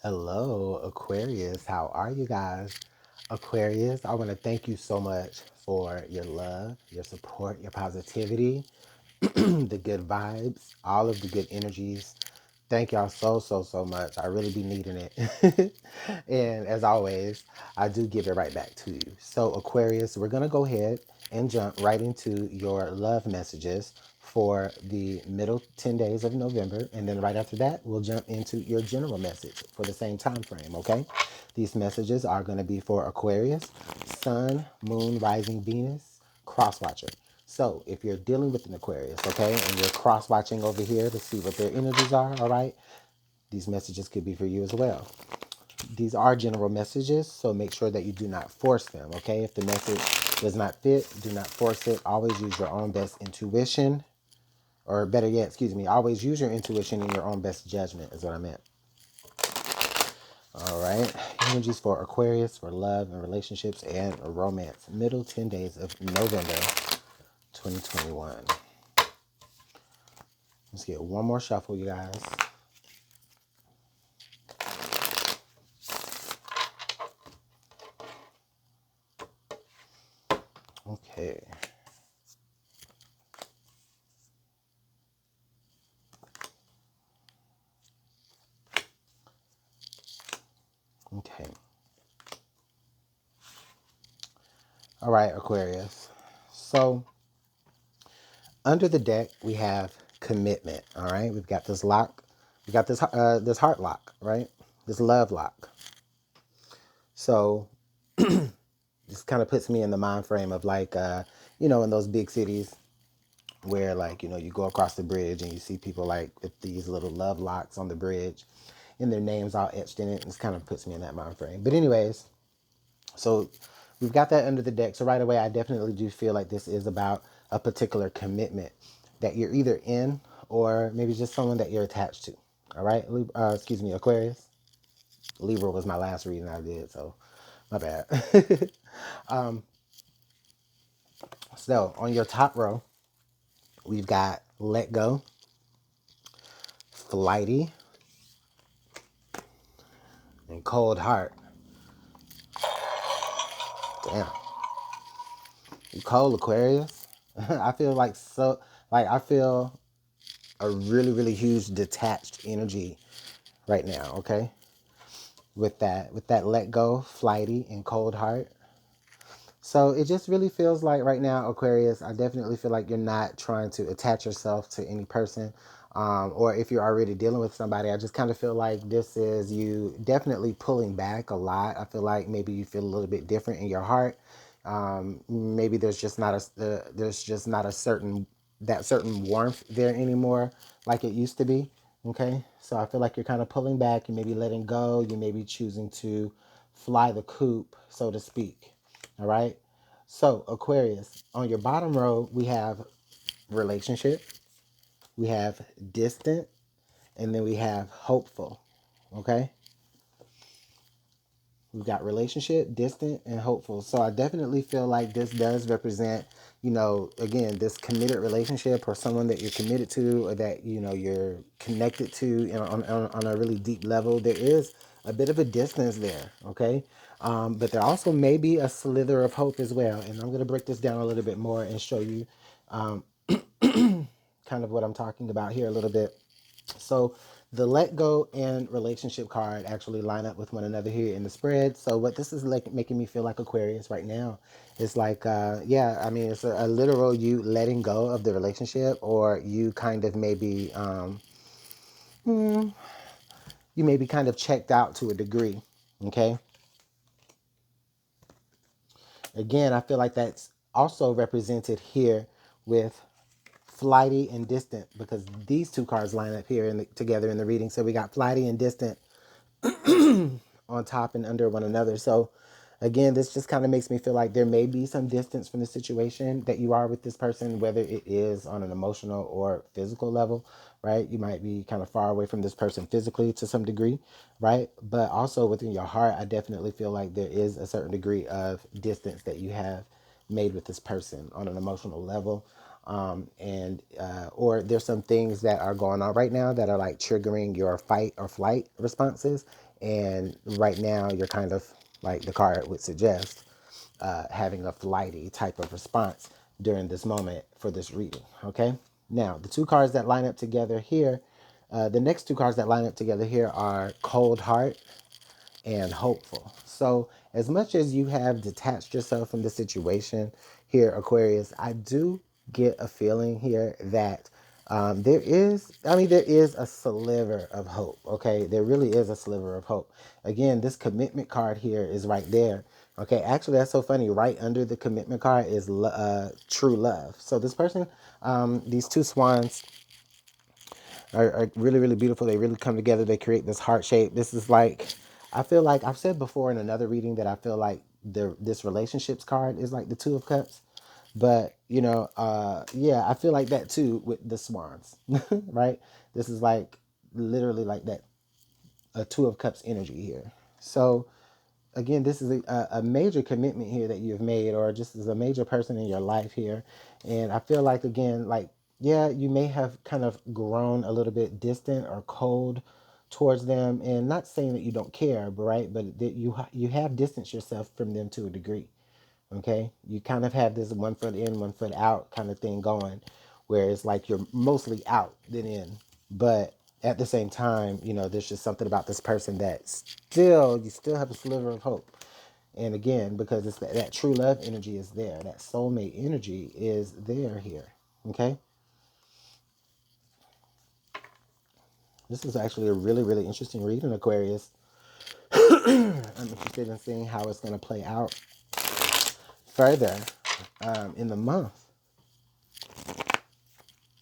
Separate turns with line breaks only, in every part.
Hello, Aquarius. How are you guys? Aquarius, I want to thank you so much for your love, your support, your positivity, the good vibes, all of the good energies. Thank y'all so much. I really be needing it. And as always, I do give it right back to you. So, Aquarius, we're going to go ahead and jump right into your love messages for the middle 10 days of November. And then right after that, we'll jump into your general message for the same time frame, okay? These messages are going to be for Aquarius, Sun, Moon, Rising, Venus, Cross Watcher. So if you're dealing with an Aquarius, okay, and you're cross watching over here to see what their energies are, all right, these messages could be for you as well. These are general messages, so make sure that you do not force them, okay? If the message does not fit, do not force it. Always use your own best intuition, or better yet, excuse me, always use your intuition and your own best judgment is what I meant. All right, energies for Aquarius for love and relationships and romance. Middle 10 days of November 2021. Let's get one more shuffle, you guys. Okay. Okay. All right, Aquarius. So under the deck, we have commitment. All right. We've got this lock. We got this heart lock, right? This love lock. So this kind of puts me in the mind frame of like, in those big cities where like, you go across the bridge and you see people like with these little love locks on the bridge and their names all etched in it. This kind of puts me in that mind frame. But anyways, so we've got that under the deck. So right away, I definitely do feel like this is about a particular commitment that you're either in or maybe just someone that you're attached to. All right. Excuse me, Aquarius. Libra was my last reading I did, so my bad. So on your top row, we've got let go, flighty, and cold heart. Damn. You cold, Aquarius. I feel I feel a really huge detached energy right now, okay? With that let go, flighty, and cold heart. So it just really feels like right now, Aquarius, I definitely feel like you're not trying to attach yourself to any person. Or if you're already dealing with somebody, I just kind of feel like this is you definitely pulling back a lot. I feel like maybe you feel a little bit different in your heart. Maybe there's just not a certain warmth there anymore like it used to be. Okay, so I feel like you're kind of pulling back. You may be letting go. You may be choosing to fly the coop, so to speak. All right. So Aquarius, on your bottom row, we have relationship, we have distant, and then we have hopeful. Okay. We've got relationship, distant, and hopeful. So I definitely feel like this does represent, again, this committed relationship or someone that you're committed to or that, you're connected to on a really deep level. There is a bit of a distance there, okay? But there also may be a slither of hope as well. And I'm going to break this down a little bit more and show you kind of what I'm talking about here a little bit. So the let go and relationship card actually line up with one another here in the spread. So what this is like making me feel like Aquarius right now is like, it's a literal you letting go of the relationship, or you kind of maybe, you may be kind of checked out to a degree. Okay. Again, I feel like that's also represented here with flighty and distant, because these two cards line up here together in the reading. So we got flighty and distant on top and under one another. So again, this just kind of makes me feel like there may be some distance from the situation that you are with this person, whether it is on an emotional or physical level, right? You might be kind of far away from this person physically to some degree, right? But also within your heart, I definitely feel like there is a certain degree of distance that you have made with this person on an emotional level. Or there's some things that are going on right now that are like triggering your fight or flight responses. And right now, you're kind of, like the card would suggest, having a flighty type of response during this moment for this reading. Okay. Now, the two cards that line up together here, the next two cards that line up together here are Cold Heart and Hopeful. So, as much as you have detached yourself from the situation here, Aquarius, I do get a feeling here that there is a sliver of hope. Okay, there really is a sliver of hope. Again, this commitment card here is right there. Okay, actually, that's so funny. Right under the commitment card is true love. So this person, these two swans are really, really beautiful. They really come together. They create this heart shape. This is like, I feel like I've said before in another reading that I feel like this relationships card is like the Two of Cups. But, yeah, I feel like that too with the swans, right? This is like literally like that, a Two of Cups energy here. So, again, this is a major commitment here that you've made, or just as a major person in your life here. And I feel like, again, like, yeah, you may have kind of grown a little bit distant or cold towards them, and not saying that you don't care, but right, but that you have distanced yourself from them to a degree. Okay, you kind of have this one foot in, one foot out kind of thing going, where it's like you're mostly out than in. But at the same time, there's just something about this person that you still have a sliver of hope. And again, because it's that true love energy is there, that soulmate energy is there here. Okay, this is actually a really, really interesting reading, Aquarius. I'm interested in seeing how it's going to play out further in the month.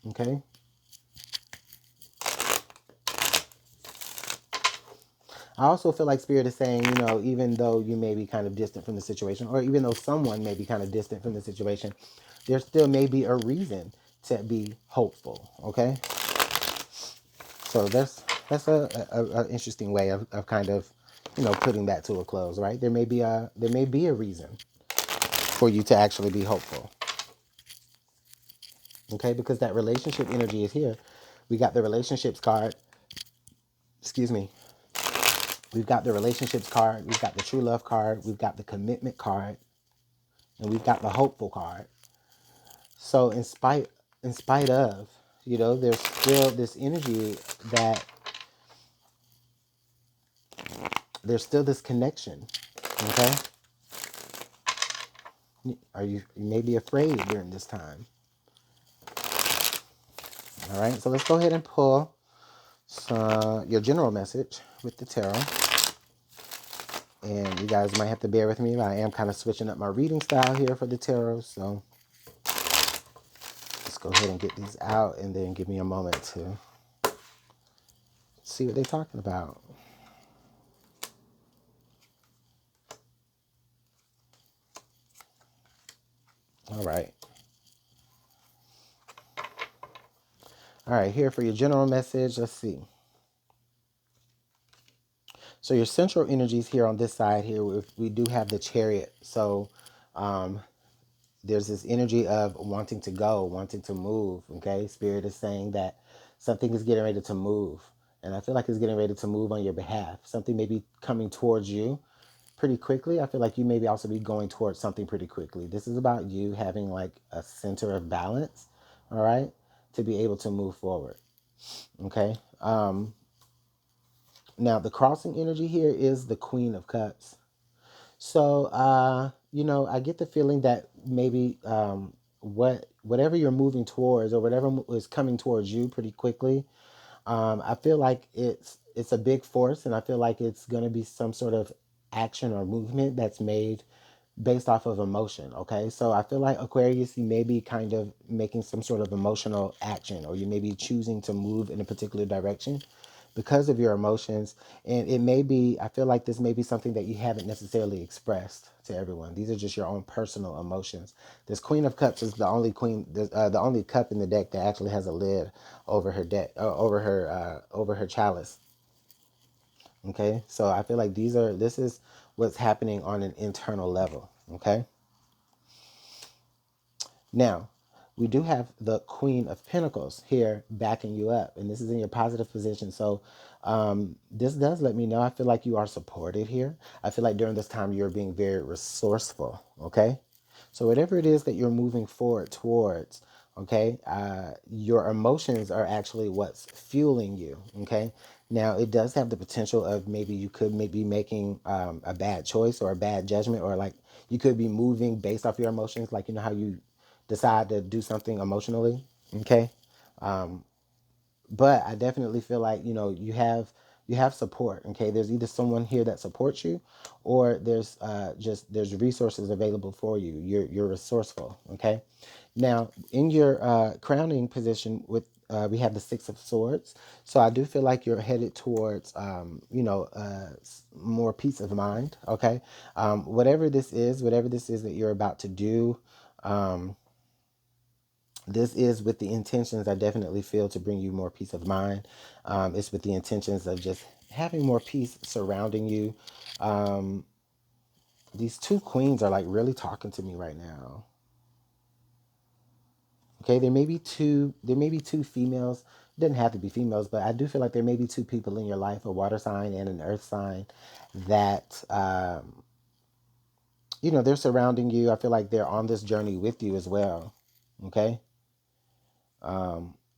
Okay. I also feel like Spirit is saying, even though you may be kind of distant from the situation, or even though someone may be kind of distant from the situation, there still may be a reason to be hopeful. Okay, so that's a interesting way of kind of, putting that to a close, right? There may be a reason for you to actually be hopeful. Okay, because that relationship energy is here. We got the relationships card. Excuse me. We've got the relationships card. We've got the true love card. We've got the commitment card. And we've got the hopeful card. So in spite of, there's still this energy that there's still this connection. Okay? You may be afraid during this time. All right, so let's go ahead and pull your general message with the tarot. And you guys might have to bear with me, but I am kind of switching up my reading style here for the tarot. So let's go ahead and get these out, and then give me a moment to see what they're talking about. All right. All right, here for your general message. Let's see. So your central energies here on this side here, we do have the Chariot. So there's this energy of wanting to go, wanting to move. Okay, Spirit is saying that something is getting ready to move. And I feel like it's getting ready to move on your behalf. Something may be coming towards you pretty quickly. I feel like you maybe also be going towards something pretty quickly. This is about you having like a center of balance, all right, to be able to move forward. Okay. Now the crossing energy here is the Queen of Cups. So, I get the feeling that maybe whatever you're moving towards, or whatever is coming towards you pretty quickly, I feel like it's a big force, and I feel like it's going to be some sort of action or movement that's made based off of emotion. Okay, so I feel like Aquarius, you may be kind of making some sort of emotional action, or you may be choosing to move in a particular direction because of your emotions. And it may be, I feel like this may be something that you haven't necessarily expressed to everyone. These are just your own personal emotions. This Queen of Cups is the only the only cup in the deck that actually has a lid over her deck, over her chalice. Okay, so I feel like this is what's happening on an internal level. Okay, now we do have the Queen of Pentacles here backing you up, and this is in your positive position. So this does let me know, I feel like you are supported here. I feel like during this time you're being very resourceful, okay? So whatever it is that you're moving forward towards, okay, your emotions are actually what's fueling you, okay? Now, it does have the potential of maybe you could maybe making a bad choice or a bad judgment, or like you could be moving based off your emotions, like you know how you decide to do something emotionally, okay? But I definitely feel like you have support. Okay, there's either someone here that supports you, or there's just there's resources available for you. You're resourceful. Okay, now in your crowning position with we have the Six of Swords, so I do feel like you're headed towards more peace of mind. Okay, whatever this is that you're about to do. This is with the intentions, I definitely feel, to bring you more peace of mind. It's with the intentions of just having more peace surrounding you. Um, these two queens are like really talking to me right now. Okay, there may be two females. It doesn't have to be females, but I do feel like there may be two people in your life, a water sign and an earth sign, that they're surrounding you. I feel like they're on this journey with you as well. Okay.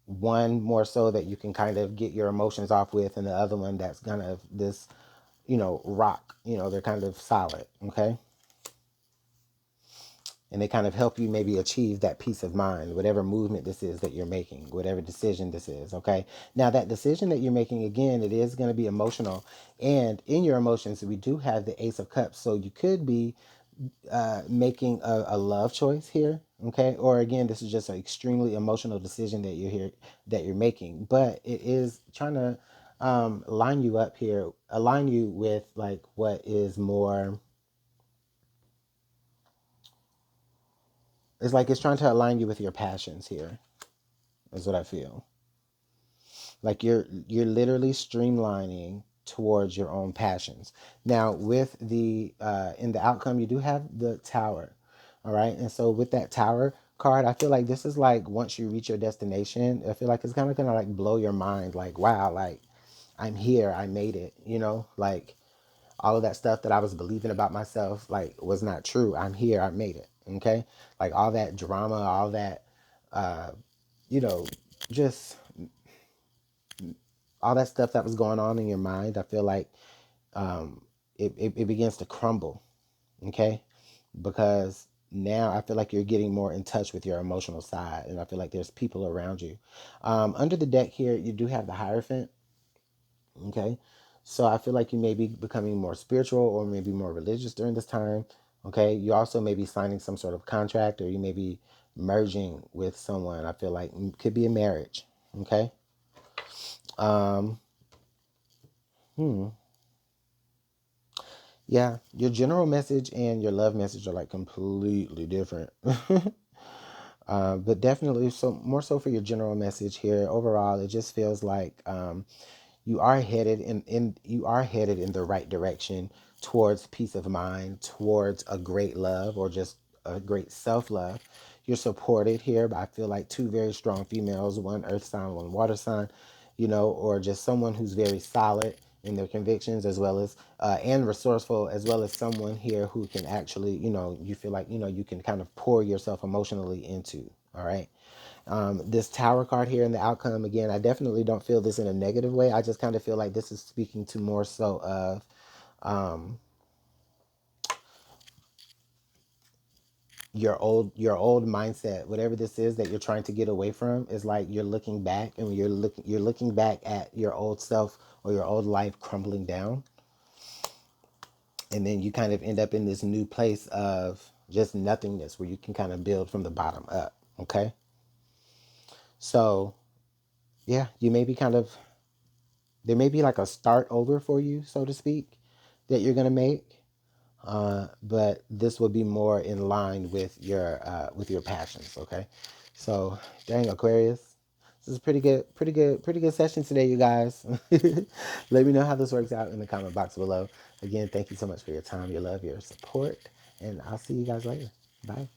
One more so that you can kind of get your emotions off with, and the other one that's kind of this, rock. They're kind of solid, okay? And they kind of help you maybe achieve that peace of mind, whatever movement this is that you're making, whatever decision this is, okay? Now, that decision that you're making, again, it is going to be emotional. And in your emotions, we do have the Ace of Cups. So you could be making a love choice here, okay? Or again, this is just an extremely emotional decision that you're making, but it is trying to line you up here, align you with like what is more. It's like it's trying to align you with your passions here. Is what I feel. Like you're literally streamlining towards your own passions. Now, with the in the outcome, you do have the Tower. All right. And so with that Tower card, I feel like this is like once you reach your destination, I feel like it's kind of gonna like blow your mind. Like, wow, like I'm here, I made it, like all of that stuff that I was believing about myself, like was not true. I'm here, I made it. Okay. Like all that drama, all that you know, just all that stuff that was going on in your mind, I feel like um, it begins to crumble, okay? Because now I feel like you're getting more in touch with your emotional side, and I feel like there's people around you. Under the deck here, you do have the Hierophant, okay? So I feel like you may be becoming more spiritual or maybe more religious during this time, okay? You also may be signing some sort of contract, or you may be merging with someone. I feel like it could be a marriage, okay? Um, hmm. Yeah, your general message and your love message are like completely different. But definitely so more so for your general message here. Overall, it just feels like you are headed you are headed in the right direction towards peace of mind, towards a great love, or just a great self-love. You're supported here by, I feel like, two very strong females, one earth sign, one water sign, or just someone who's very solid in their convictions, as well as and resourceful, as well as someone here who can actually, you feel like, you can kind of pour yourself emotionally into. All right. This Tower card here in the outcome, again, I definitely don't feel this in a negative way. I just kind of feel like this is speaking to more so of um, your old mindset. Whatever this is that you're trying to get away from is like you're looking back, and when you're looking back at your old self or your old life crumbling down, and then you kind of end up in this new place of just nothingness where you can kind of build from the bottom up. Okay, so yeah, you may be kind of there may be like a start over for you, so to speak, that you're gonna make. But this will be more in line with your passions. Okay, so dang, Aquarius, this is pretty good session today, you guys. Let me know how this works out in the comment box below. Again, thank you so much for your time, your love, your support, and I'll see you guys later. Bye.